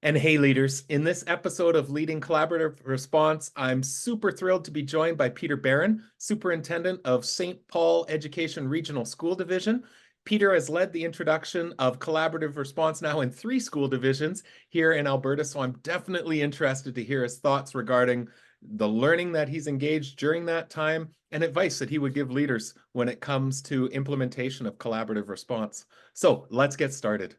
And hey, leaders, in this episode of Leading Collaborative Response, I'm super thrilled to be joined by Peter Barron, Superintendent of St. Paul Education Regional School Division. Peter has led the introduction of collaborative response now in 3 school divisions here in Alberta, so I'm definitely interested to hear his thoughts regarding the learning that he's engaged during that time and advice that he would give leaders when it comes to implementation of collaborative response. So let's get started.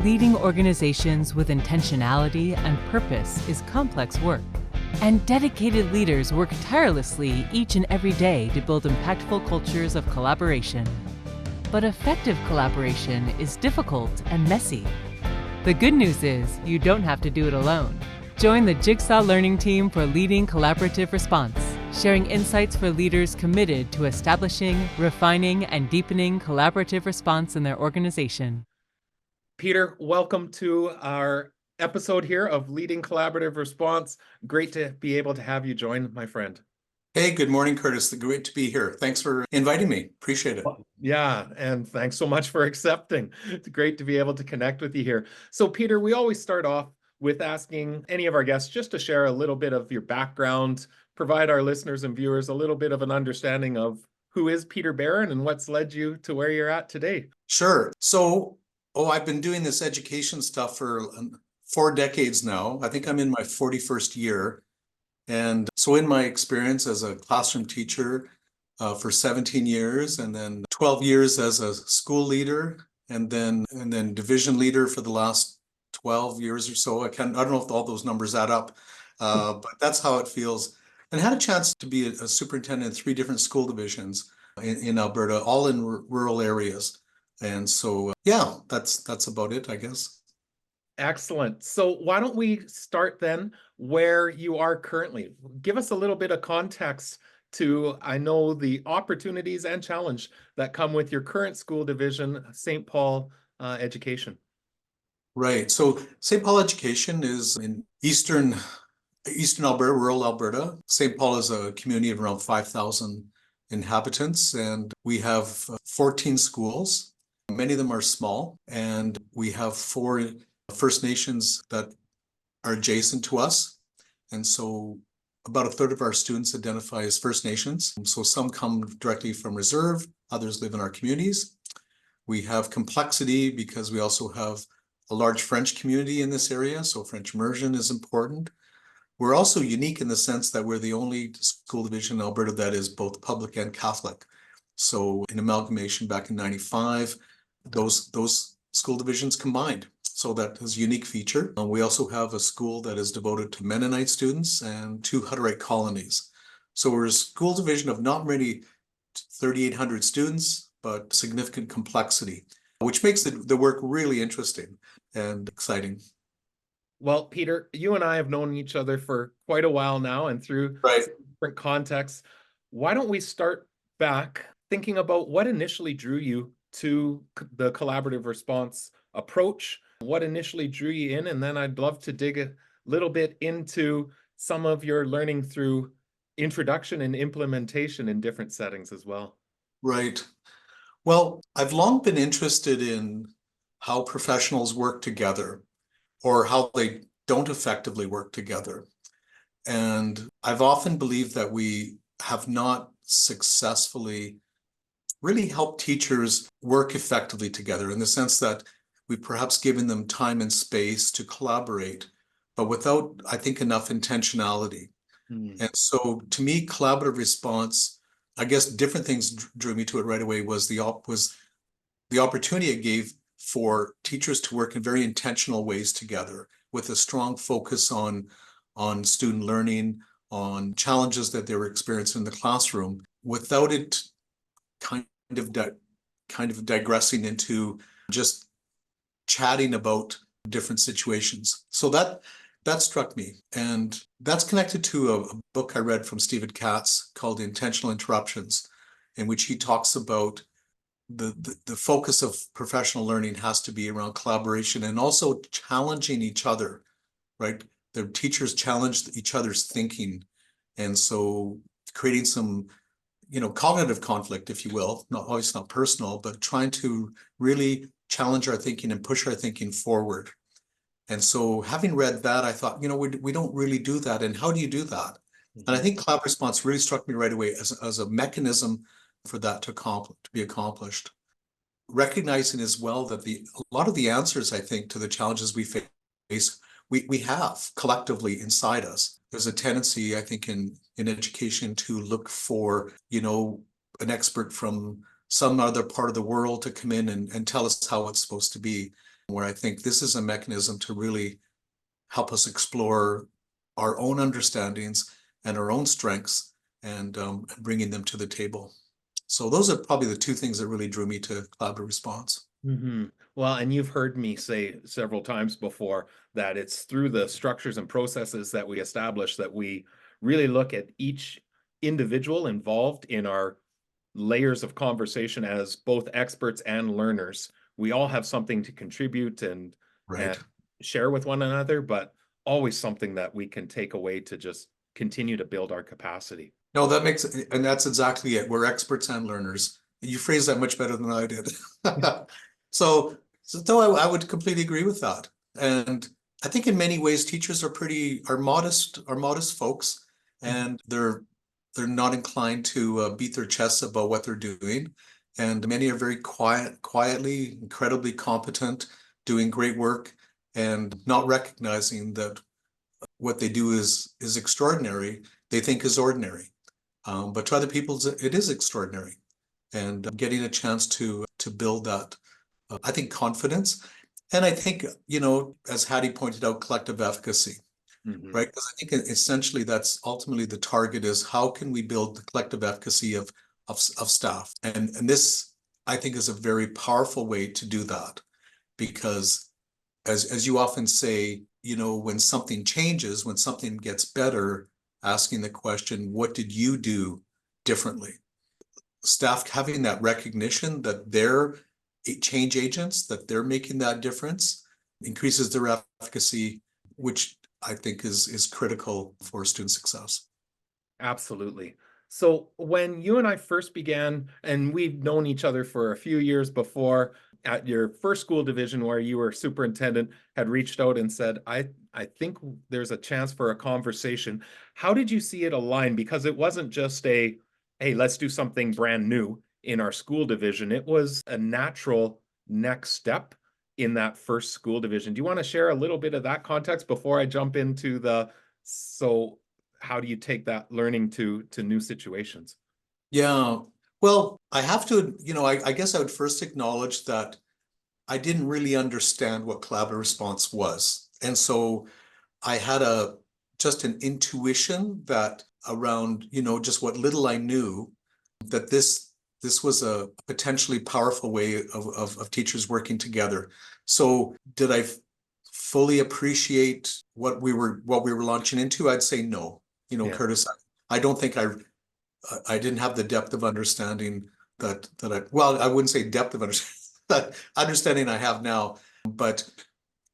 Leading organizations with intentionality and purpose is complex work, and dedicated leaders work tirelessly each and every day to build impactful cultures of collaboration. But effective collaboration is difficult and messy. The good news is you don't have to do it alone. Join the Jigsaw Learning team for Leading Collaborative Response, sharing insights for leaders committed to establishing, refining, and deepening collaborative response in their organization. Peter, welcome to our episode here of Leading Collaborative Response. Great to be able to have you join, my friend. Hey, good morning, Kurtis. Great to be here. Thanks for inviting me. Appreciate it. Yeah, and thanks so much for accepting. It's great to be able to connect with you here. So, Peter, we always start off with asking any of our guests just to share a little bit of your background, provide our listeners and viewers a little bit of an understanding of who is Peter Barron and what's led you to where you're at today. Sure. I've been doing this education stuff for 4 decades now. I think I'm in my 41st year. And so in my experience as a classroom teacher for 17 years, and then 12 years as a school leader, and then division leader for the last 12 years or so. I don't know if all those numbers add up, but that's how it feels. And I had a chance to be a superintendent in 3 different school divisions in Alberta, all in rural areas. And so, yeah, that's about it, I guess. Excellent. So why don't we start then where you are currently? Give us a little bit of context to, I know, the opportunities and challenge that come with your current school division, St. Paul Education. Right. So St. Paul Education is in eastern Alberta, rural Alberta. St. Paul is a community of around 5,000 inhabitants, and we have 14 schools. Many of them are small, and we have 4 First Nations that are adjacent to us. And so about a third of our students identify as First Nations. So some come directly from reserve, others live in our communities. We have complexity because we also have a large French community in this area, so French immersion is important. We're also unique in the sense that we're the only school division in Alberta that is both public and Catholic. So in amalgamation back in '95, those school divisions combined. So that is a unique feature. We also have a school that is devoted to Mennonite students and 2 Hutterite colonies. So we're a school division of not really 3,800 students, but significant complexity, which makes the work really interesting and exciting. Well, Peter, you and I have known each other for quite a while now and through different contexts. Why don't we start back thinking about what initially drew you to the collaborative response approach? What initially drew you in? And then I'd love to dig a little bit into some of your learning through introduction and implementation in different settings as well. Right. Well, I've long been interested in how professionals work together or how they don't effectively work together. And I've often believed that we have not successfully really helped teachers work effectively together in the sense that we've perhaps given them time and space to collaborate, but without, I think, enough intentionality. And so to me, collaborative response, I guess different things drew me to it right away was the opportunity it gave for teachers to work in very intentional ways together with a strong focus on student learning, on challenges that they were experiencing in the classroom, without it kind of digressing into just chatting about different situations. So that struck me, and that's connected to a book I read from Stephen Katz called Intentional Interruptions, in which he talks about the focus of professional learning has to be around collaboration and also challenging each other, right? The teachers challenge each other's thinking, and so creating some cognitive conflict, if you will, always not personal, but trying to really challenge our thinking and push our thinking forward. And so having read that, I thought, we don't really do that. And how do you do that? And I think Collab Response really struck me right away as a mechanism for that to be accomplished. Recognizing as well that a lot of the answers, I think, to the challenges we face, we have collectively inside us. There's a tendency, I think, in education to look for, an expert from some other part of the world to come in and tell us how it's supposed to be, where I think this is a mechanism to really help us explore our own understandings and our own strengths and bringing them to the table. So those are probably the two things that really drew me to Collaborative Response. Well, and you've heard me say several times before that it's through the structures and processes that we establish that we really look at each individual involved in our layers of conversation as both experts and learners. We all have something to contribute and share with one another, but always something that we can take away to just continue to build our capacity. No, and that's exactly it. We're experts and learners. You phrased that much better than I did. So I would completely agree with that. And I think in many ways, teachers are modest folks, and they're not inclined to beat their chests about what they're doing. And many are very quietly, incredibly competent, doing great work, and not recognizing that what they do is extraordinary, they think is ordinary. But to other people, it is extraordinary. And getting a chance to build that, I think, confidence. And I think, as Hattie pointed out, collective efficacy, right? Because I think essentially that's ultimately the target is how can we build the collective efficacy of staff? And this, I think, is a very powerful way to do that. Because as you often say, when something changes, when something gets better, asking the question, what did you do differently? Staff having that recognition that they're change agents, that they're making that difference, increases their efficacy, which I think is critical for student success. Absolutely. So when you and I first began, and we've known each other for a few years before, at your first school division where you were superintendent, had reached out and said, I think there's a chance for a conversation. How did you see it align? Because it wasn't just hey, let's do something brand new in our school division. It was a natural next step in that first school division. Do you want to share a little bit of that context before I jump into so how do you take that learning to new situations? Yeah, well, I have to, I guess I would first acknowledge that I didn't really understand what collaborative response was. And so I had just an intuition that around, just what little I knew, that this was a potentially powerful way of teachers working together. So did I fully appreciate what we were launching into? I'd say no. Kurtis, I don't think I didn't have the depth of understanding that I wouldn't say depth of understanding, that understanding I have now, but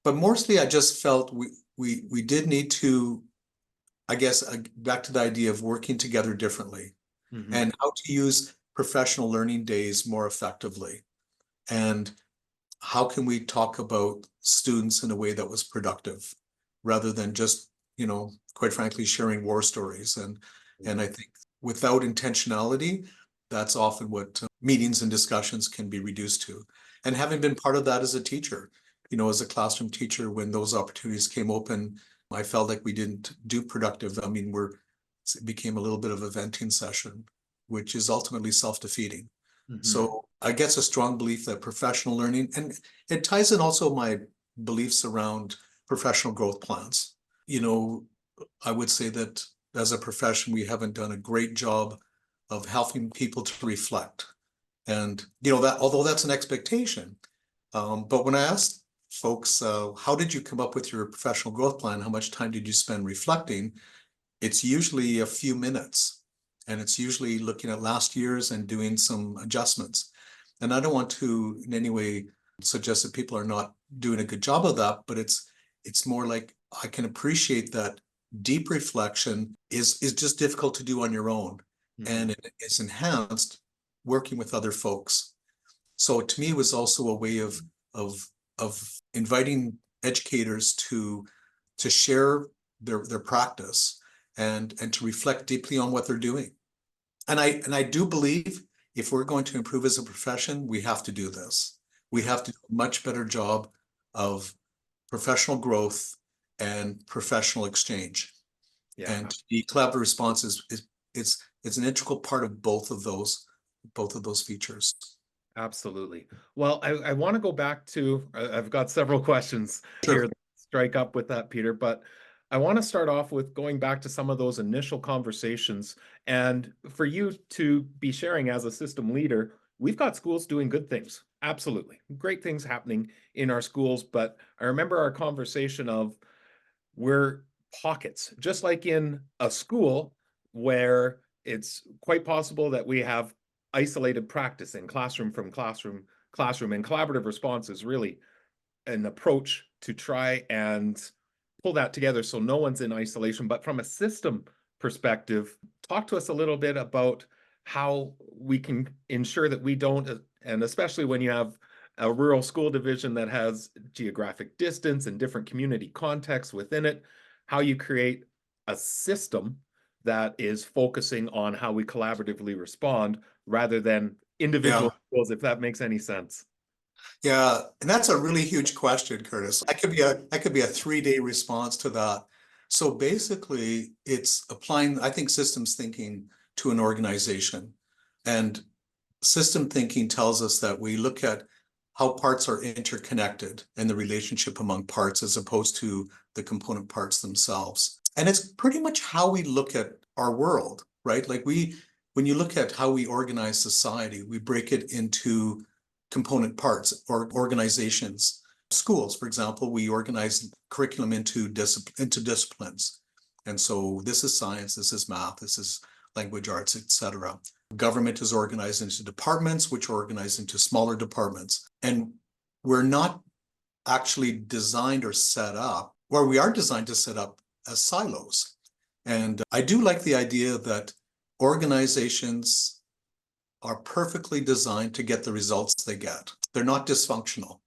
mostly I just felt we did need to, I guess, back to the idea of working together differently and how to use professional learning days more effectively. And how can we talk about students in a way that was productive rather than just, quite frankly, sharing war stories. And I think without intentionality, that's often what meetings and discussions can be reduced to. And having been part of that as a teacher, as a classroom teacher, when those opportunities came open, I felt like we didn't do productive. I mean, it became a little bit of a venting session, which is ultimately self-defeating. So I guess a strong belief that professional learning, and it ties in also my beliefs around professional growth plans. I would say that as a profession, we haven't done a great job of helping people to reflect. And, that although that's an expectation, but when I asked folks, how did you come up with your professional growth plan? How much time did you spend reflecting? It's usually a few minutes. And it's usually looking at last year's and doing some adjustments. And I don't want to in any way suggest that people are not doing a good job of that, but it's more like I can appreciate that deep reflection is just difficult to do on your own. And it is enhanced working with other folks. So to me, it was also a way of inviting educators to share their practice and to reflect deeply on what they're doing. And I do believe if we're going to improve as a profession, we have to do this. We have to do a much better job of professional growth and professional exchange. Yeah. And the collaborative response is an integral part of both of those features. Absolutely. Well, I want to go back to, I've got several questions Sure. here that strike up with that, Peter, but I want to start off with going back to some of those initial conversations and for you to be sharing as a system leader. We've got schools doing good things. Absolutely. Great things happening in our schools. But I remember our conversation of we're pockets, just like in a school where it's quite possible that we have isolated practice in classroom from classroom, and collaborative response is really an approach to try and pull that together so no one's in isolation. But from a system perspective, talk to us a little bit about how we can ensure that we don't, and especially when you have a rural school division that has geographic distance and different community contexts within it, how you create a system that is focusing on how we collaboratively respond rather than individual schools, if that makes any sense. Yeah, and that's a really huge question, Kurtis. That could be a 3-day response to that. So basically, it's applying, I think, systems thinking to an organization. And system thinking tells us that we look at how parts are interconnected and the relationship among parts as opposed to the component parts themselves. And it's pretty much how we look at our world, right? Like when you look at how we organize society, we break it into component parts or organizations. Schools, for example, we organize curriculum into disciplines. And so this is science, this is math, this is language arts, etc. Government is organized into departments, which are organized into smaller departments. And we're not actually designed or set up, or we are designed to set up as silos. And I do like the idea that organizations are perfectly designed to get the results they get. They're not dysfunctional.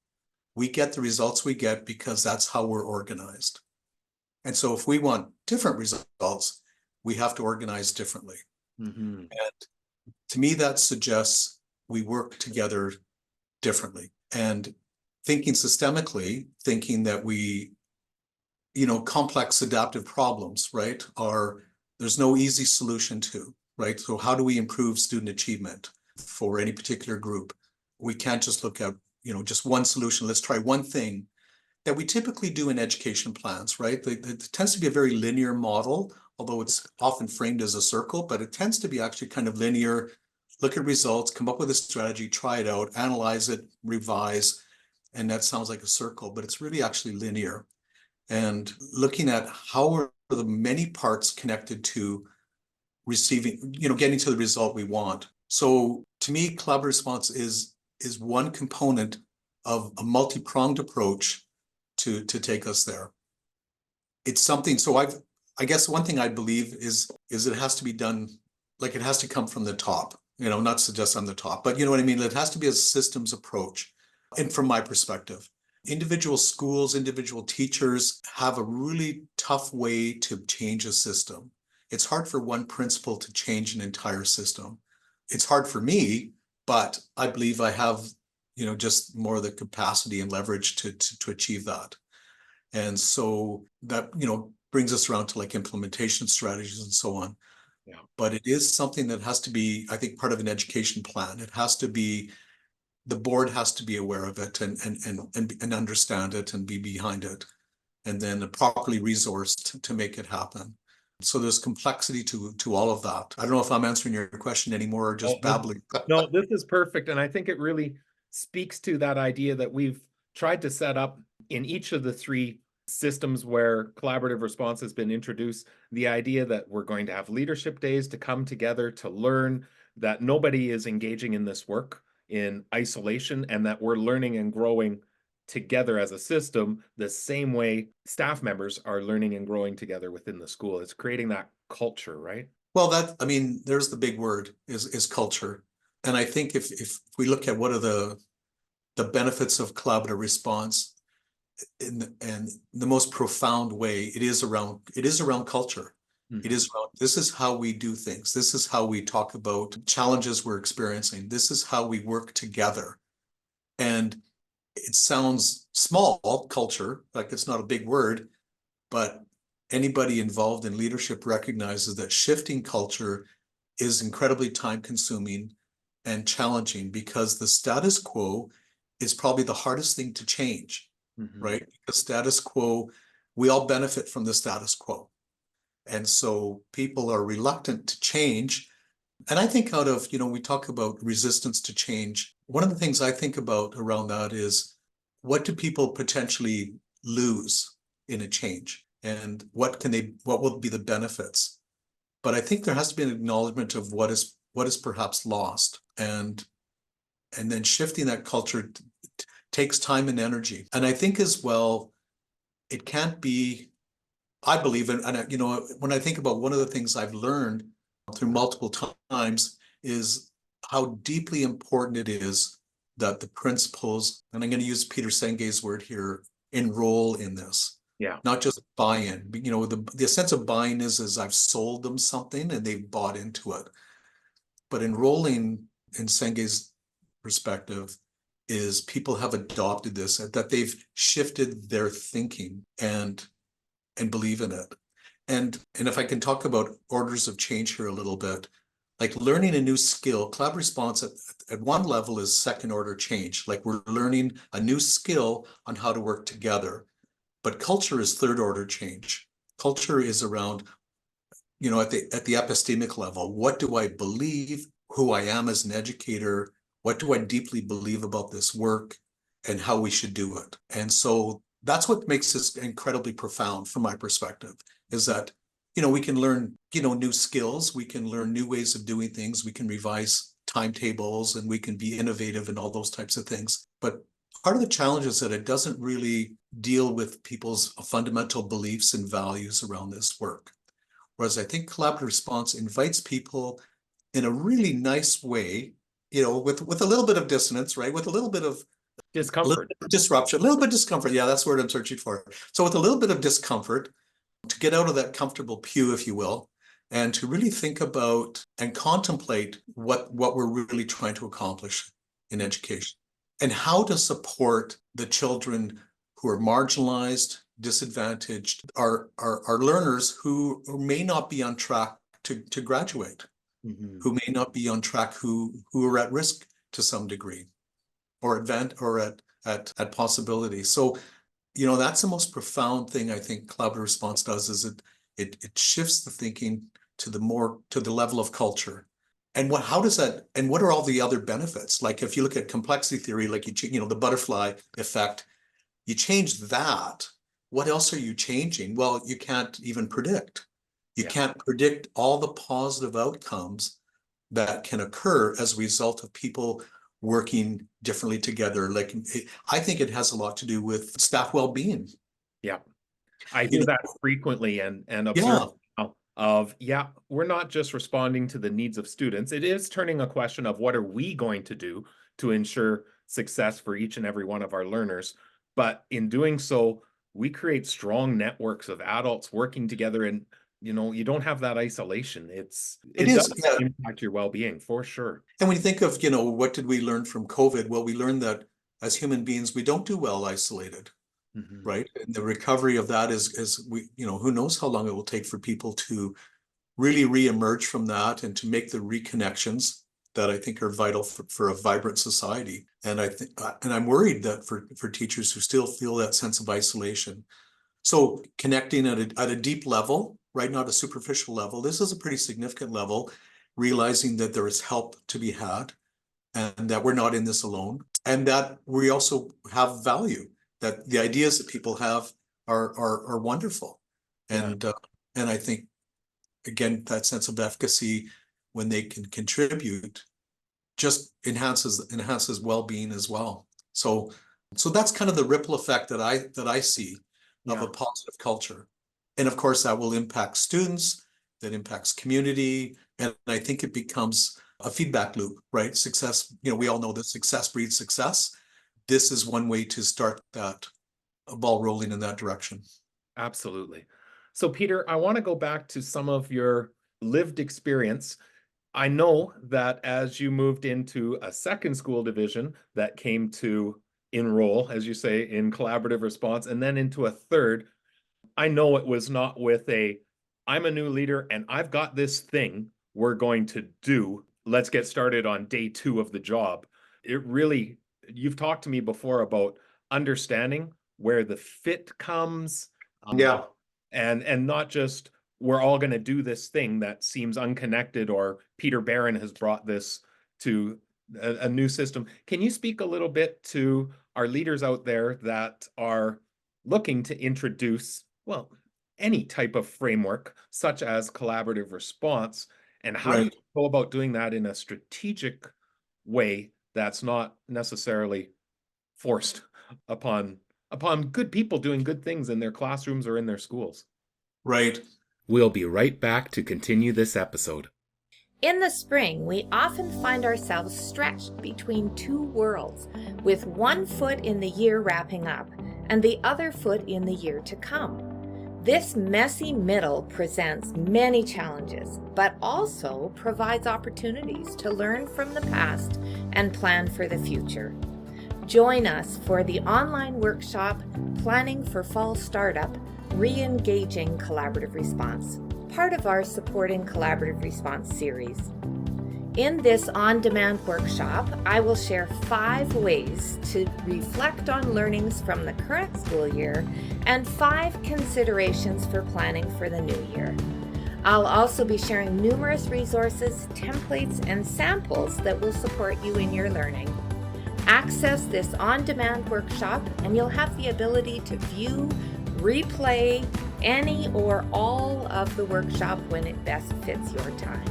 We get the results we get because that's how we're organized. And so if we want different results, we have to organize differently. Mm-hmm. And to me, that suggests we work together differently. And thinking systemically, thinking that we, complex adaptive problems, right, there's no easy solution to, right? So how do we improve student achievement for any particular group? We can't just look at, just one solution. Let's try one thing that we typically do in education plans, right? It tends to be a very linear model, although it's often framed as a circle, but it tends to be actually kind of linear. Look at results, come up with a strategy, try it out, analyze it, revise, and that sounds like a circle, but it's really actually linear. And looking at how are the many parts connected to receiving, getting to the result we want. So to me, collaborative response is one component of a multi-pronged approach to take us there. It's something, so I guess one thing I believe is it has to be done, like it has to come from the top, not suggest I'm the top, but you know what I mean? It has to be a systems approach. And from my perspective, individual schools, individual teachers have a really tough way to change a system. It's hard for one principal to change an entire system. It's hard for me, but I believe I have, just more of the capacity and leverage to achieve that. And so that, brings us around to like implementation strategies and so on. Yeah. But it is something that has to be, I think, part of an education plan. It has to be, the board has to be aware of it and understand it and be behind it, and then properly resourced to make it happen. So there's complexity to all of that. I don't know if I'm answering your question anymore or just babbling. No, this is perfect. And I think it really speaks to that idea that we've tried to set up in each of the three systems where collaborative response has been introduced, the idea that we're going to have leadership days to come together to learn, that nobody is engaging in this work in isolation, and that we're learning and growing together as a system the same way staff members are learning and growing together within the school. It's creating that culture, right? Well, there's the big word is culture. And I think if we look at what are the benefits of collaborative response, and the most profound way, it is around culture. It is around, this is how we do things. This is how we talk about challenges we're experiencing. This is how we work together. And it sounds small, culture, like it's not a big word, but anybody involved in leadership recognizes that shifting culture is incredibly time consuming and challenging, because the status quo is probably the hardest thing to change, right? Because status quo, we all benefit from the status quo. And so people are reluctant to change. And I think out of, we talk about resistance to change. One of the things I think about around that is, what do people potentially lose in a change? And what will be the benefits? But I think there has to be an acknowledgement of what is perhaps lost. And then shifting that culture takes time and energy. And I think as well, it can't be, I believe, and when I think about one of the things I've learned through multiple times is how deeply important it is that the principles, and I'm going to use Peter Senge's word here, enroll in this. Yeah. Not just buy-in. The sense of buy-in is I've sold them something and they've bought into it. But enrolling, in Senge's perspective, is people have adopted this, that they've shifted their thinking and believe in it. And if I can talk about orders of change here a little bit, like learning a new skill, collab response at one level is second order change. Like we're learning a new skill on how to work together. But culture is third order change. Culture is around, at the epistemic level. What do I believe, who I am as an educator? What do I deeply believe about this work and how we should do it? And so that's what makes this incredibly profound from my perspective, is that, we can learn, new skills, we can learn new ways of doing things, we can revise timetables, and we can be innovative and all those types of things. But part of the challenge is that it doesn't really deal with people's fundamental beliefs and values around this work. Whereas I think collaborative response invites people in a really nice way, with a little bit of dissonance, right? With a little bit of discomfort, disruption, a little bit of discomfort. Yeah, that's the word I'm searching for. So with a little bit of discomfort, to get out of that comfortable pew, if you will, and to really think about and contemplate what we're really trying to accomplish in education, and how to support the children who are marginalized, disadvantaged, are learners who may not be on track to graduate, who may not be on track, who are at risk to some degree, or at possibility. So, that's the most profound thing I think collaborative response does, is it shifts the thinking to the level of culture. And how does that, and what are all the other benefits? Like if you look at complexity theory, like the butterfly effect, you change that. What else are you changing? Well, you can't even predict. You can't predict all the positive outcomes that can occur as a result of people working differently together. Like I think it has a lot to do with staff well-being. Yeah, I do that frequently and observe we're not just responding to the needs of students. It is turning a question of what are we going to do to ensure success for each and every one of our learners. But in doing so, we create strong networks of adults working together, and you don't have that isolation. It does impact your well-being for sure. And when you think of, what did we learn from COVID? Well, we learned that as human beings, we don't do well isolated, right? And the recovery of that is we, who knows how long it will take for people to really re-emerge from that and to make the reconnections that I think are vital for a vibrant society. And I'm worried that for teachers who still feel that sense of isolation. So connecting at a deep level, right? Not a superficial level. This is a pretty significant level, realizing that there is help to be had and that we're not in this alone, and that we also have value, that the ideas that people have are wonderful. And I think, again, that sense of efficacy when they can contribute just enhances well-being as well. So that's kind of the ripple effect that I see of a positive culture. And of course, that will impact students, that impacts community. And I think it becomes a feedback loop, right? Success, we all know that success breeds success. This is one way to start that a ball rolling in that direction. Absolutely. So, Peter, I want to go back to some of your lived experience. I know that as you moved into a second school division that came to enroll, as you say, in collaborative response, and then into a third, I know it was not with I'm a new leader and I've got this thing we're going to do. Let's get started on day 2 of the job. It really, you've talked to me before about understanding where the fit comes. Yeah. And not just we're all going to do this thing that seems unconnected, or Peter Barron has brought this to a new system. Can you speak a little bit to our leaders out there that are looking to introduce, well, any type of framework such as collaborative response, and how do you go about doing that in a strategic way that's not necessarily forced upon good people doing good things in their classrooms or in their schools? Right. We'll be right back to continue this episode. In the spring, we often find ourselves stretched between two worlds, with one foot in the year wrapping up and the other foot in the year to come. This messy middle presents many challenges, but also provides opportunities to learn from the past and plan for the future. Join us for the online workshop, Planning for Fall Startup, Re-engaging Collaborative Response, part of our Supporting Collaborative Response series. In this on-demand workshop, I will share 5 ways to reflect on learnings from the current school year and 5 considerations for planning for the new year. I'll also be sharing numerous resources, templates, and samples that will support you in your learning. Access this on-demand workshop and you'll have the ability to view, replay any or all of the workshop when it best fits your time.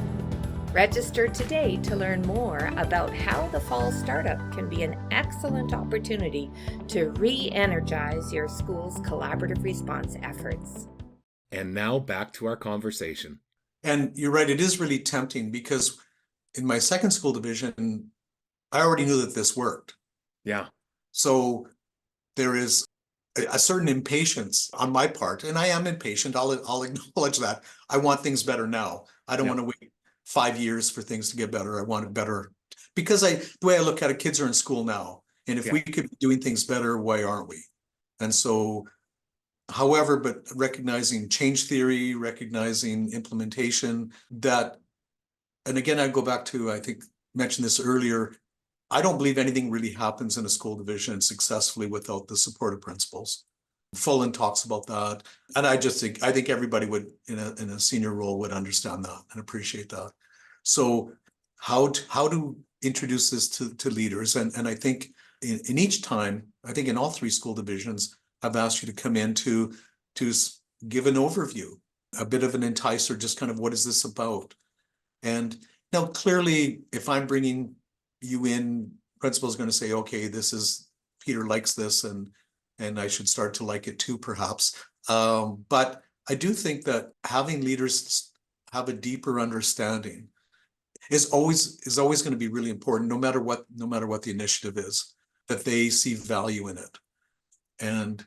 Register today to learn more about how the Fall Startup can be an excellent opportunity to re-energize your school's collaborative response efforts. And now back to our conversation. And you're right, it is really tempting because in my second school division, I already knew that this worked. Yeah. So there is a certain impatience on my part, and I am impatient. I'll acknowledge that. I want things better now. I don't want to wait 5 years for things to get better. I want it better because the way I look at it, kids are in school now, and if we could be doing things better, why aren't we? And so, however, but recognizing change theory, recognizing implementation, that, and again, I go back to, I think mentioned this earlier, I don't believe anything really happens in a school division successfully without the support of principals. Fullen talks about that. And I think everybody would in a senior role would understand that and appreciate that. So how to introduce this to leaders. And I think in each time, I think in all 3 school divisions, I've asked you to come in to give an overview, a bit of an enticer, just kind of what is this about? And now clearly, if I'm bringing you in, principal is going to say, okay, Peter likes this and I should start to like it too, perhaps. But I do think that having leaders have a deeper understanding is always going to be really important, no matter what the initiative is, that they see value in it. And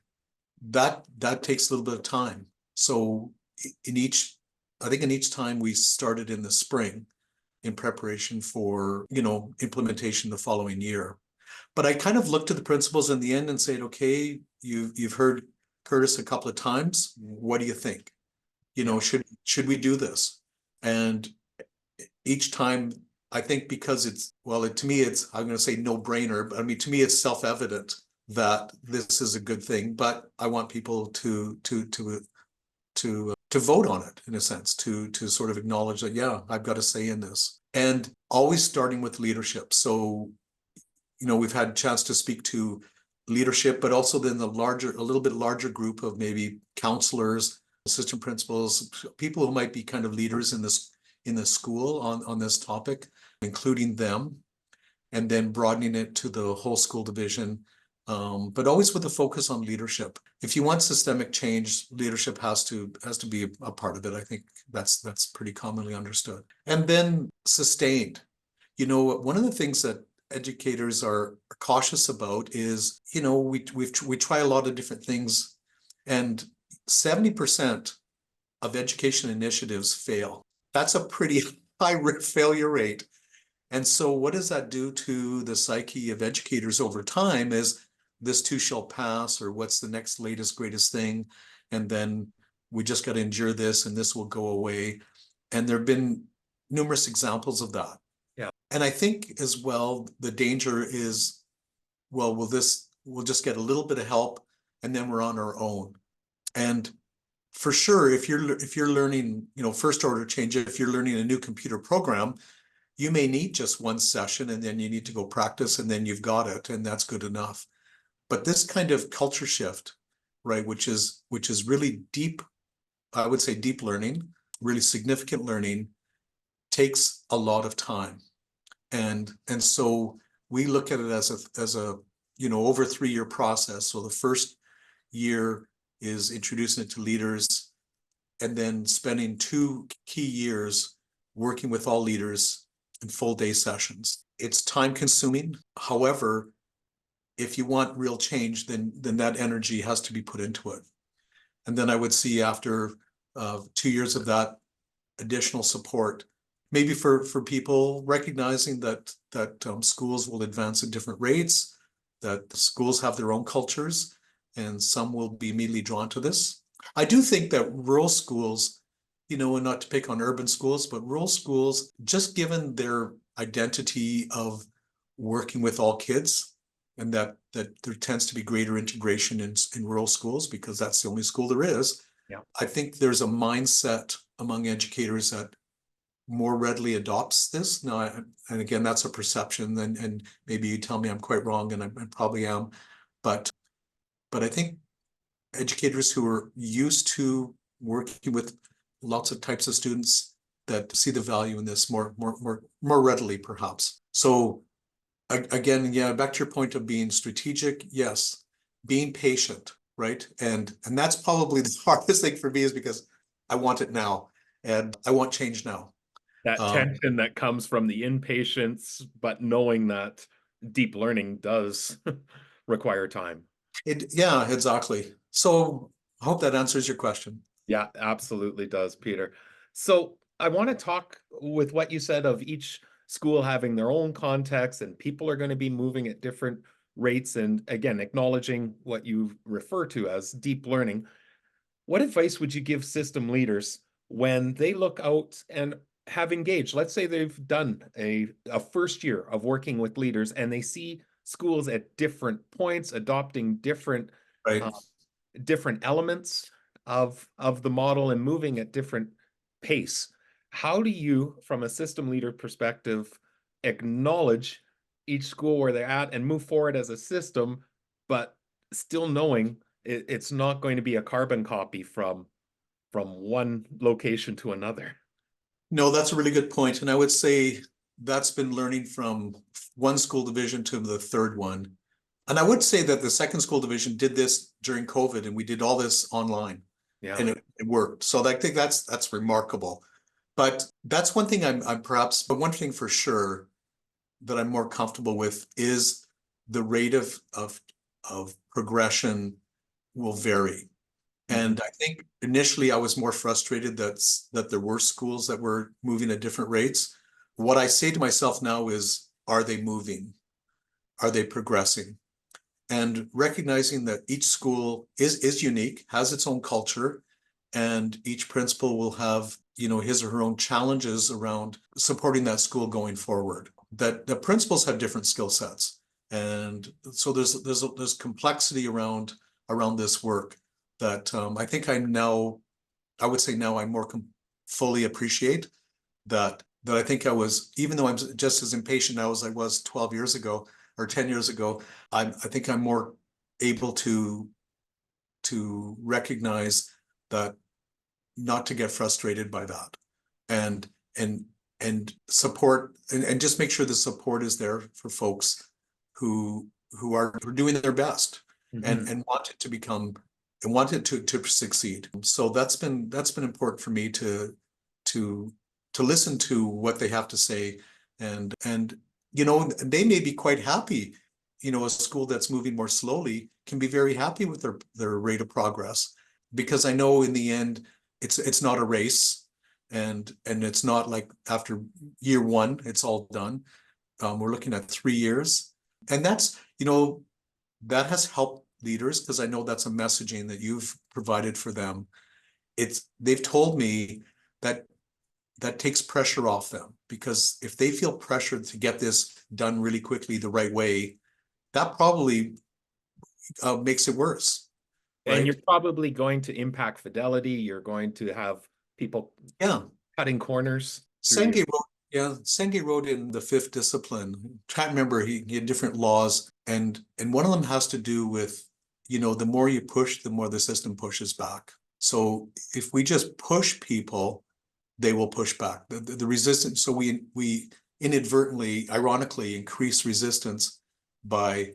that takes a little bit of time. So I think in each time we started in the spring, in preparation for, implementation the following year. But I kind of looked to the principals in the end and said, okay, you've heard Kurtis a couple of times. What do you think? Should we do this? And each time, I think because to me, I'm going to say no brainer, but I mean, to me, it's self-evident that this is a good thing, but I want people to vote on it, in a sense, to sort of acknowledge that, yeah, I've got a say in this. And always starting with leadership. So, we've had a chance to speak to leadership, but also then a little bit larger group of maybe counselors, assistant principals, people who might be kind of leaders in the school on this topic, including them, and then broadening it to the whole school division. But always with a focus on leadership. If you want systemic change, leadership has to be a part of it. I think that's pretty commonly understood. And then sustained. One of the things that educators are cautious about is, we try a lot of different things, and 70% of education initiatives fail. That's a pretty high failure rate. And so what does that do to the psyche of educators over time is this too shall pass, or what's the next latest greatest thing? And then we just got to endure this and this will go away. And there have been numerous examples of that. Yeah. And I think as well, the danger is, well, we'll just get a little bit of help and then we're on our own. And for sure, if you're learning, first order change, if you're learning a new computer program, you may need just one session and then you need to go practice and then you've got it and that's good enough. But this kind of culture shift, right, which is really deep, I would say deep learning, really significant learning, takes a lot of time. And so we look at it as a over a 3-year process. So the first year is introducing it to leaders, and then spending 2 key years working with all leaders in full day sessions. It's time consuming. However, if you want real change, then that energy has to be put into it. And then I would see after 2 years of that additional support, maybe for people recognizing that schools will advance at different rates, that schools have their own cultures, and some will be immediately drawn to this. I do think that rural schools, and not to pick on urban schools, but rural schools, just given their identity of working with all kids, and that there tends to be greater integration in rural schools because that's the only school there is. Yeah. I think there's a mindset among educators that more readily adopts this. Now, and again, that's a perception, and maybe you tell me I'm quite wrong, and I probably am, but I think educators who are used to working with lots of types of students that see the value in this more readily, perhaps. So again, yeah, back to your point of being strategic, yes, being patient, right? And that's probably the hardest thing for me, is because I want it now and I want change now. That tension that comes from the impatience, but knowing that deep learning does require time. Yeah, exactly. So I hope that answers your question. Yeah, absolutely does, Peter. So I want to talk with what you said of each school having their own context and people are going to be moving at different rates. And again, acknowledging what you refer to as deep learning. What advice would you give system leaders when they look out and have engaged? Let's say they've done a first year of working with leaders and they see schools at different points adopting different Right. Different elements of the model and moving at different pace. How do you, from a system leader perspective, acknowledge each school where they're at and move forward as a system, but still knowing it's not going to be a carbon copy from one location to another? No, that's a really good point. And I would say that's been learning from one school division to the third one. And I would say that the second school division did this during COVID, and we did all this online. Yeah. And it worked. So I think that's remarkable. But that's one thing but one thing for sure that I'm more comfortable with is the rate of progression will vary. And I think initially I was more frustrated that there were schools that were moving at different rates. What I say to myself now is, are they moving? Are they progressing? And recognizing that each school is unique, has its own culture, and each principal will have, his or her own challenges around supporting that school going forward. That the principals have different skill sets. And so there's complexity around this work that I think I would say now I more fully appreciate that I think I was, even though I'm just as impatient now as I was 12 years ago or 10 years ago, I think I'm more able to recognize that, not to get frustrated by that, and support and just make sure the support is there for folks who are doing their best and want it to become and want it to succeed. So that's been important for me to listen to what they have to say and they may be quite happy. A school that's moving more slowly can be very happy with their rate of progress, because I know in the end, it's not a race, and it's not like after year one, it's all done. We're looking at 3 years, and that's, that has helped leaders, because I know that's a messaging that you've provided for them. They've told me that takes pressure off them, because if they feel pressured to get this done really quickly the right way, that probably makes it worse. And right? you're probably going to impact fidelity. You're going to have people cutting corners. Senge wrote in The Fifth Discipline. I can't remember, he had different laws, and one of them has to do with, the more you push, the more the system pushes back. So if we just push people, they will push back. The resistance. So we inadvertently, ironically, increase resistance by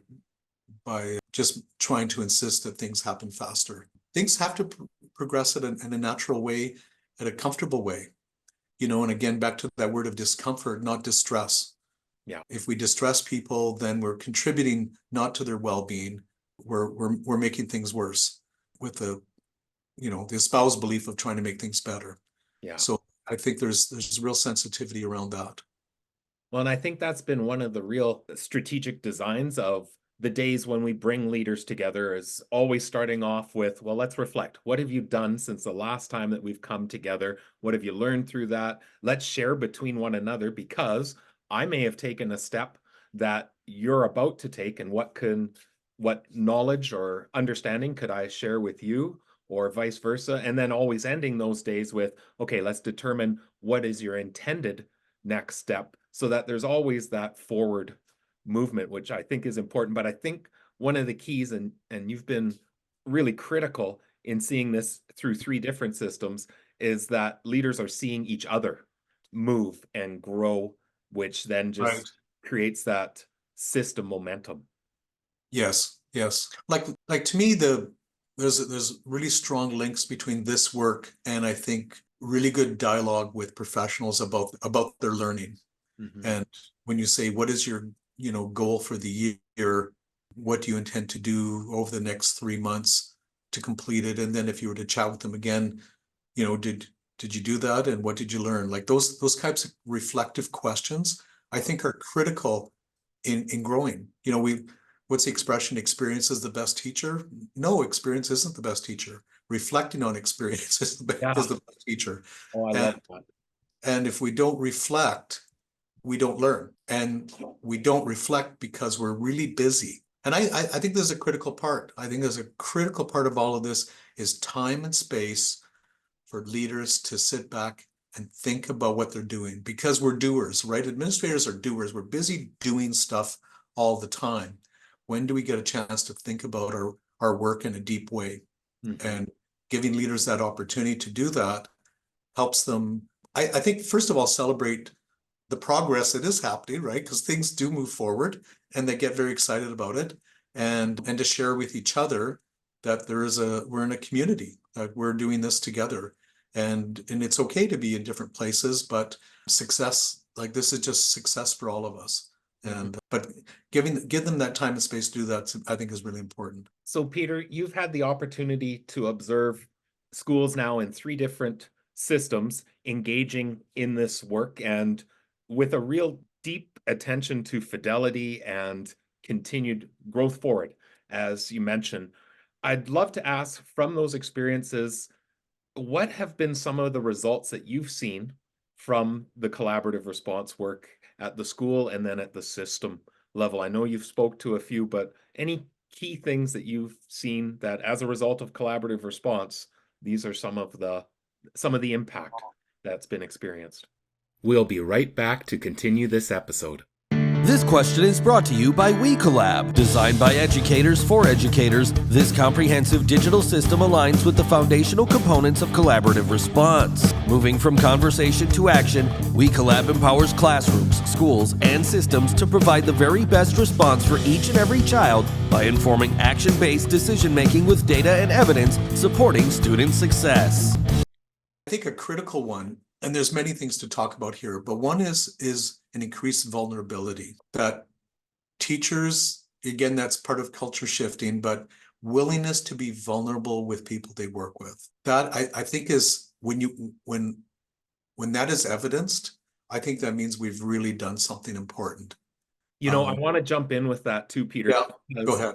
just trying to insist that things happen faster. Things have to progress in a natural way, at a comfortable way. And again, back to that word of discomfort, not distress. Yeah. If we distress people, then we're contributing not to their well-being. We're making things worse with the espoused belief of trying to make things better. Yeah. So I think there's real sensitivity around that. Well, and I think that's been one of the real strategic designs of the days when we bring leaders together, is always starting off with, well, let's reflect. What have you done since the last time that we've come together? What have you learned through that? Let's share between one another, because I may have taken a step that you're about to take, and what knowledge or understanding could I share with you, or vice versa? And then always ending those days with, okay, let's determine what is your intended next step, so that there's always that forward movement, which I think is important. But I think one of the keys, and you've been really critical in seeing this through 3 different systems, is that leaders are seeing each other move and grow, which then just creates that system momentum. Yes. Like to me, there's really strong links between this work and, I think, really good dialogue with professionals about their learning. Mm-hmm. And when you say, what is your goal for the year? What do you intend to do over the next 3 months to complete it? And then if you were to chat with them again, did you do that? And what did you learn? Like those types of reflective questions, I think, are critical in growing. What's the expression? Experience is the best teacher. No, experience isn't the best teacher. Reflecting on experience is the best teacher. Oh, I love that. And if we don't reflect, we don't learn. And we don't reflect because we're really busy. And I think there's a critical part. I think there's a critical part of all of this is time and space for leaders to sit back and think about what they're doing, because we're doers, right? Administrators are doers. We're busy doing stuff all the time. When do we get a chance to think about our work in a deep way? Mm-hmm. And giving leaders that opportunity to do that helps them, I think, first of all, celebrate the progress that is happening, right? Because things do move forward, and they get very excited about it, and to share with each other that we're in a community, that we're doing this together, and it's okay to be in different places, but success, like this is just success for all of us. And but give them that time and space to do that, I think, is really important. So Peter, you've had the opportunity to observe schools now in 3 different systems engaging in this work, and with a real deep attention to fidelity and continued growth forward, as you mentioned. I'd love to ask, from those experiences, what have been some of the results that you've seen from the collaborative response work at the school and then at the system level? I know you've spoke to a few, but any key things that you've seen that, as a result of collaborative response, these are some of the impact that's been experienced? We'll be right back to continue this episode. This question is brought to you by WeCollab. Designed by educators for educators, this comprehensive digital system aligns with the foundational components of collaborative response. Moving from conversation to action, WeCollab empowers classrooms, schools, and systems to provide the very best response for each and every child by informing action-based decision-making with data and evidence supporting student success. I think a critical one and there's many things to talk about here, but one is an increased vulnerability that teachers, again, that's part of culture shifting, but willingness to be vulnerable with people they work with. That I think is when that is evidenced, I think that means we've really done something important. You know, I want to jump in with that too, Peter. Yeah, because go ahead.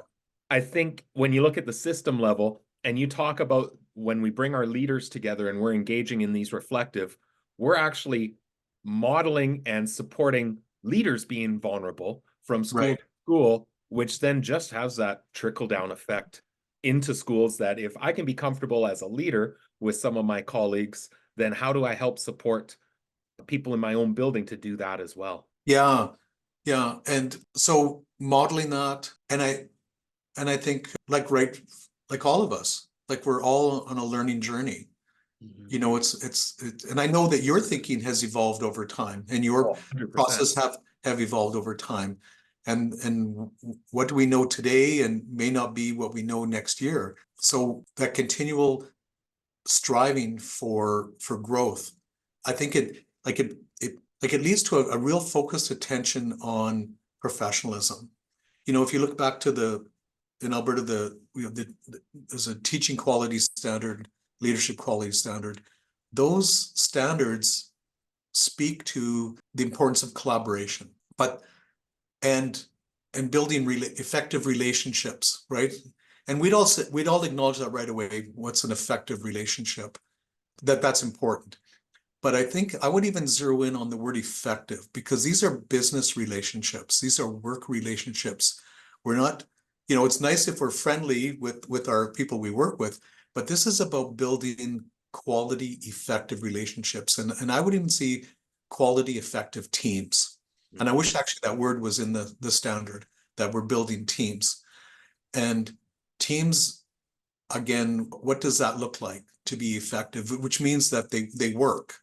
I think when you look at the system level and you talk about when we bring our leaders together and we're engaging in these reflective, we're actually modeling and supporting leaders being vulnerable from school Right. to school, which then just has that trickle down effect into schools that if I can be comfortable as a leader with some of my colleagues, then how do I help support people in my own building to do that as well? Yeah, yeah. And so modeling that, and I think like all of us, like we're all on a learning journey. You know, and I know that your thinking has evolved over time and your 100%. process have evolved over time. And what do we know today and may not be what we know next year. So that continual striving for growth, I think it leads to a real focused attention on professionalism. You know, if you look back to in Alberta, there's a teaching quality standard, leadership quality standard. Those standards speak to the importance of collaboration, and building effective relationships, right? And we'd all acknowledge that right away. What's an effective relationship? That's important. But I think I would even zero in on the word effective, because these are business relationships. These are work relationships. We're not, you know, it's nice if we're friendly with our people we work with, but this is about building quality, effective relationships. And I would even see quality, effective teams. And I wish actually that word was in the standard, that we're building teams. And teams, again, what does that look like to be effective? Which means that they work,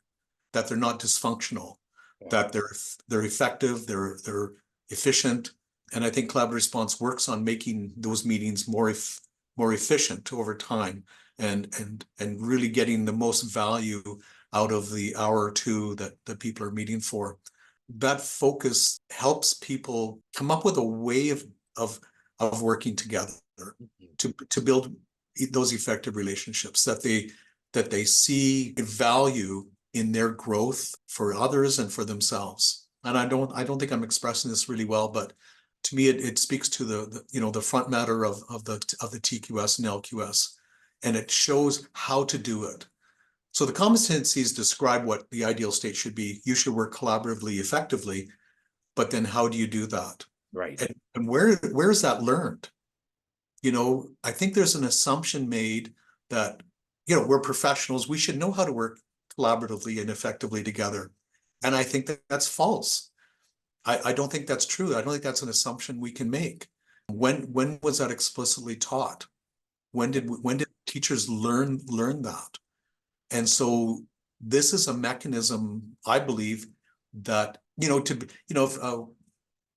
that they're not dysfunctional, that they're effective, they're efficient. And I think collaborative response works on making those meetings more efficient over time, and really getting the most value out of the hour or two that people are meeting for. That focus helps people come up with a way of working together to build those effective relationships, that they see value in their growth for others and for themselves. And I don't think I'm expressing this really well, but to me it speaks to the front matter of the TQS and LQS, and it shows how to do it. So the competencies describe what the ideal state should be. You should work collaboratively, effectively, but then how do you do that? Right. And where is that learned? You know, I think there's an assumption made that, you know, we're professionals, we should know how to work collaboratively and effectively together. And I think that's false. I don't think that's true. I don't think that's an assumption we can make. When was that explicitly taught? When did teachers learn that? And so this is a mechanism, I believe, that, you know,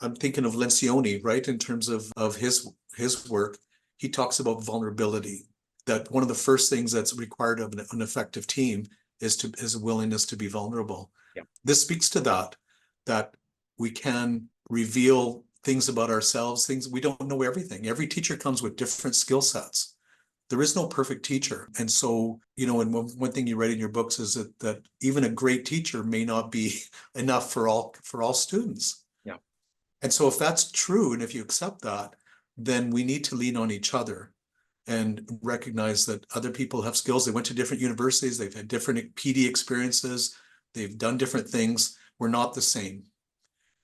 I'm thinking of Lencioni, right? In terms of his work, he talks about vulnerability, that one of the first things that's required of an effective team is a willingness to be vulnerable. Yeah. This speaks to that we can reveal things about ourselves, things we don't know everything. Every teacher comes with different skill sets. There is no perfect teacher. And so, you know, and one thing you write in your books is that even a great teacher may not be enough for all students. Yeah. And so if that's true, and if you accept that, then we need to lean on each other and recognize that other people have skills. They went to different universities, they've had different PD experiences, they've done different things. We're not the same.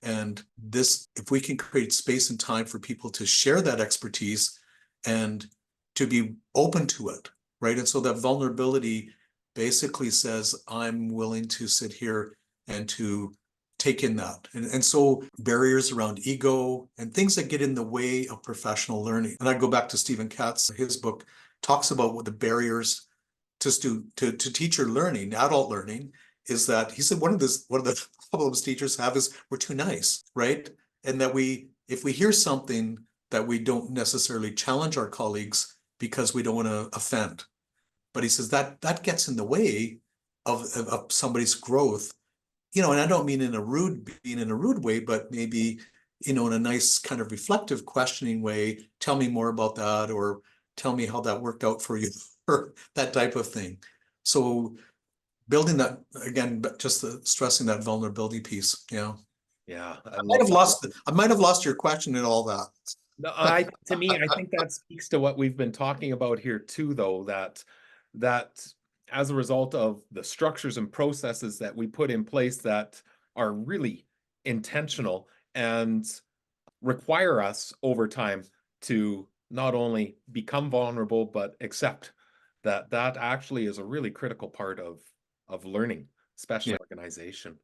And if we can create space and time for people to share that expertise and to be open to it, right? And so that vulnerability basically says, I'm willing to sit here and to take in that. And so barriers around ego and things that get in the way of professional learning. And I go back to Stephen Katz, his book talks about what the barriers to teacher learning, adult learning, is that he said one of the problems teachers have is we're too nice, right? And that if we hear something that we don't necessarily challenge our colleagues because we don't want to offend. But he says that gets in the way of somebody's growth, you know, and I don't mean in a rude way, but maybe, you know, in a nice kind of reflective, questioning way, tell me more about that, or tell me how that worked out for you, or that type of thing. So building that, again, but just stressing that vulnerability piece. Yeah. Yeah, I might have lost your question and all that. No, to me, I think that speaks to what we've been talking about here too, though, that as a result of the structures and processes that we put in place that are really intentional and require us over time to not only become vulnerable, but accept that that actually is a really critical part of learning, especially organization.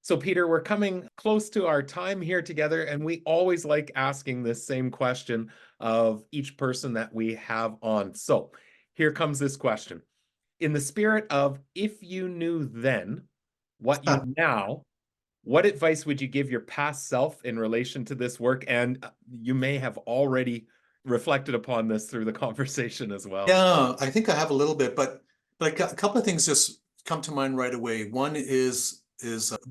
So, Peter, we're coming close to our time here together, and we always like asking this same question of each person that we have on. So, here comes this question. In the spirit of if you knew then what you now, what advice would you give your past self in relation to this work? And you may have already reflected upon this through the conversation as well. Yeah, I think I have a little bit, but a couple of things just come to mind right away. One is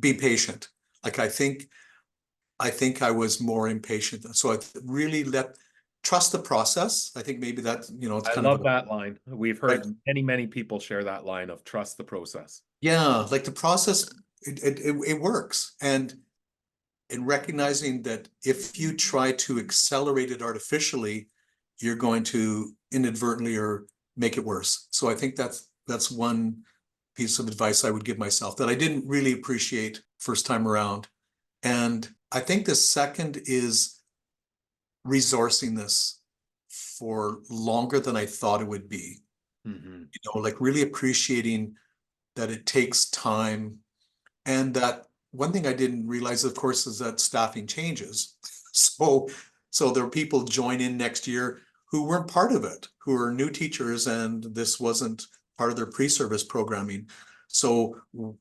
be patient. Like I think I was more impatient. So I really trust the process. I think maybe that, you know, it's I kind love of that line. We've heard many people share that line of trust the process. yeah, like the process, it works. And in recognizing that if you try to accelerate it artificially, you're going to inadvertently or make it worse. So I think that's one piece of advice I would give myself that I didn't really appreciate first time around. And I think the second is resourcing this for longer than I thought it would be. Mm-hmm. You know, like really appreciating that it takes time. And that one thing I didn't realize, of course, is that staffing changes. So there are people join in next year who weren't part of it, who are new teachers, and this wasn't part of their pre-service programming. So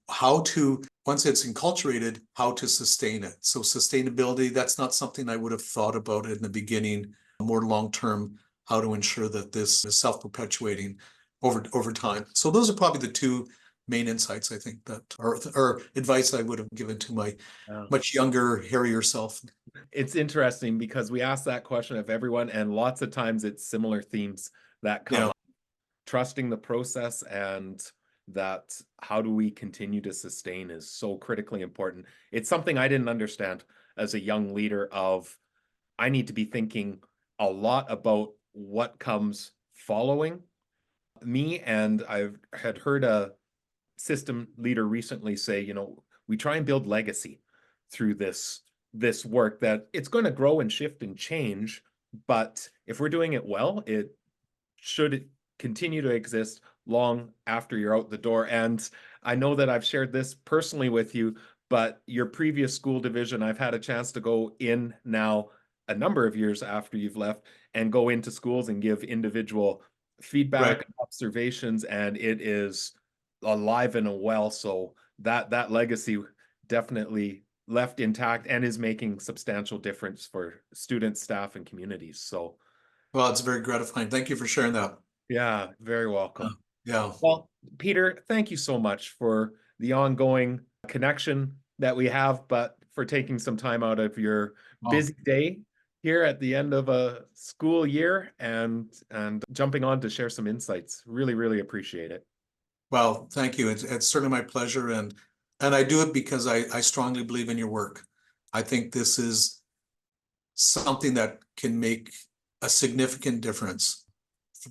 how to, once it's enculturated, how to sustain it. So sustainability, that's not something I would have thought about in the beginning, more long-term, how to ensure that this is self-perpetuating over time. So those are probably the two main insights I think that or advice I would have given to my much younger, hairier self. It's interesting because we ask that question of everyone, and lots of times it's similar themes that come up. Trusting the process and that how do we continue to sustain is so critically important. It's something I didn't understand as a young leader of I need to be thinking a lot about what comes following me. And I've had heard a system leader recently say, you know, we try and build legacy through this work, that it's going to grow and shift and change, but if we're doing it well, it should continue to exist long after you're out the door. And I know that I've shared this personally with you, but your previous school division, I've had a chance to go in now a number of years after you've left and go into schools and give individual feedback, observations, and it is alive and well. So that legacy definitely left intact and is making substantial difference for students, staff, and communities. So, well, it's very gratifying. Thank you for sharing that. Yeah, very welcome. Yeah. Well, Peter, thank you so much for the ongoing connection that we have, but for taking some time out of your busy day here at the end of a school year and jumping on to share some insights. Really appreciate it. Well, thank you. It's certainly my pleasure. And I do it because I strongly believe in your work. I think this is something that can make a significant difference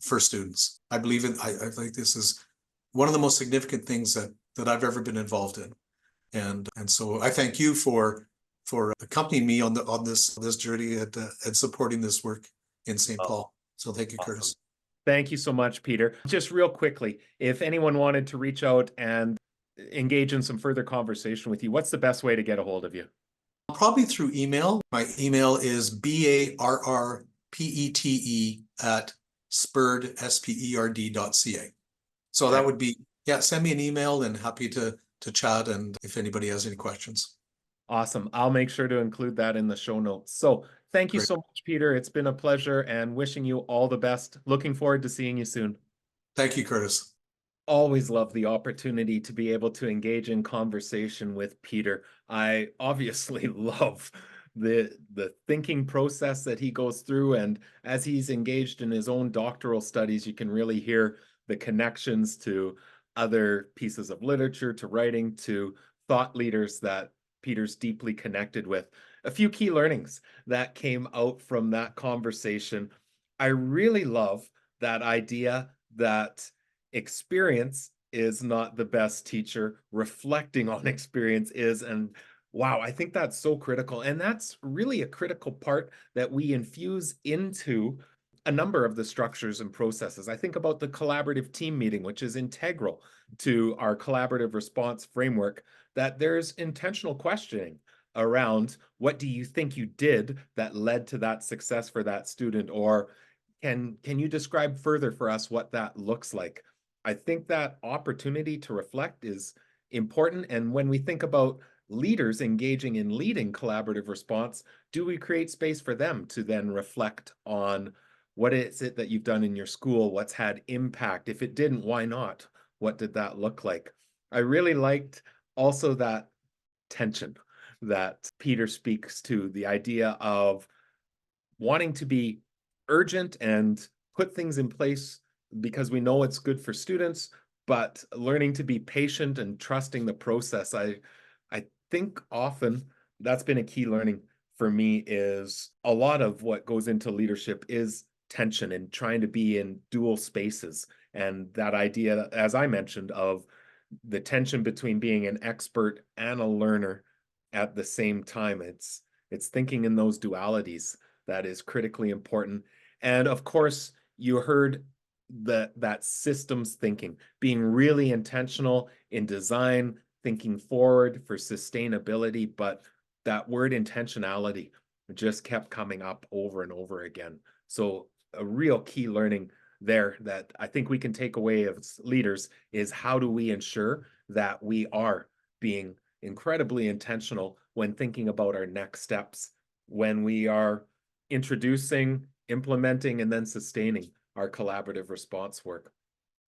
for students. I believe in, I think this is one of the most significant things that I've ever been involved in. And so I thank you for accompanying me on this journey and supporting this work in St. Paul. So thank you, Awesome. Kurtis. Thank you so much, Peter. Just real quickly, if anyone wanted to reach out and engage in some further conversation with you, what's the best way to get a hold of you? Probably through email. My email is barrpete@sperd.ca. So that would be, send me an email and happy to chat, and if anybody has any questions. Awesome. I'll make sure to include that in the show notes. So thank you so much, Peter. It's been a pleasure and wishing you all the best. Looking forward to seeing you soon. Thank you, Kurtis. always love the opportunity to be able to engage in conversation with Peter. I obviously love the thinking process that he goes through, and as he's engaged in his own doctoral studies, you can really hear the connections to other pieces of literature, to writing, to thought leaders that Peter's deeply connected with. A few key learnings that came out from that conversation. I really love that idea that experience is not the best teacher. Reflecting on experience is, and wow, I think that's so critical. And that's really a critical part that we infuse into a number of the structures and processes. I think about the collaborative team meeting, which is integral to our collaborative response framework, that there's intentional questioning around what do you think you did that led to that success for that student, or can you describe further for us what that looks like? I think that opportunity to reflect is important. And when we think about leaders engaging in leading collaborative response, do we create space for them to then reflect on what is it that you've done in your school? What's had impact? If it didn't, why not? What did that look like? I really liked also that tension that Peter speaks to, the idea of wanting to be urgent and put things in place because we know it's good for students, but learning to be patient and trusting the process. I think often that's been a key learning for me, is a lot of what goes into leadership is tension and trying to be in dual spaces. And that idea, as I mentioned, of the tension between being an expert and a learner at the same time. It's thinking in those dualities that is critically important. And of course, you heard that systems thinking, being really intentional in design, thinking forward for sustainability, but that word intentionality just kept coming up over and over again. So a real key learning there that I think we can take away as leaders is, how do we ensure that we are being incredibly intentional when thinking about our next steps, when we are introducing, implementing, and then sustaining our collaborative response work.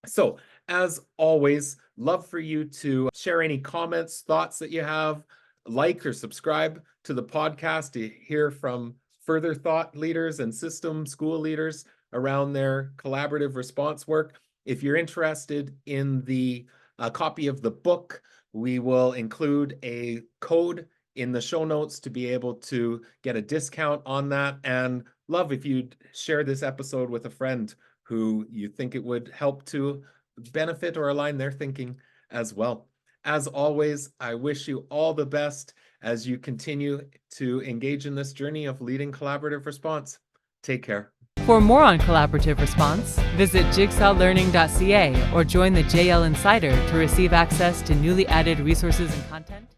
So, as always, love for you to share any comments, thoughts that you have, like or subscribe to the podcast to hear from further thought leaders and system school leaders around their collaborative response work. If you're interested in the copy of the book, we will include a code in the show notes to be able to get a discount on that. And love if you'd share this episode with a friend who you think it would help to benefit or align their thinking as well. As always, I wish you all the best as you continue to engage in this journey of leading collaborative response. Take care. For more on collaborative response, visit jigsawlearning.ca or join the JL Insider to receive access to newly added resources and content.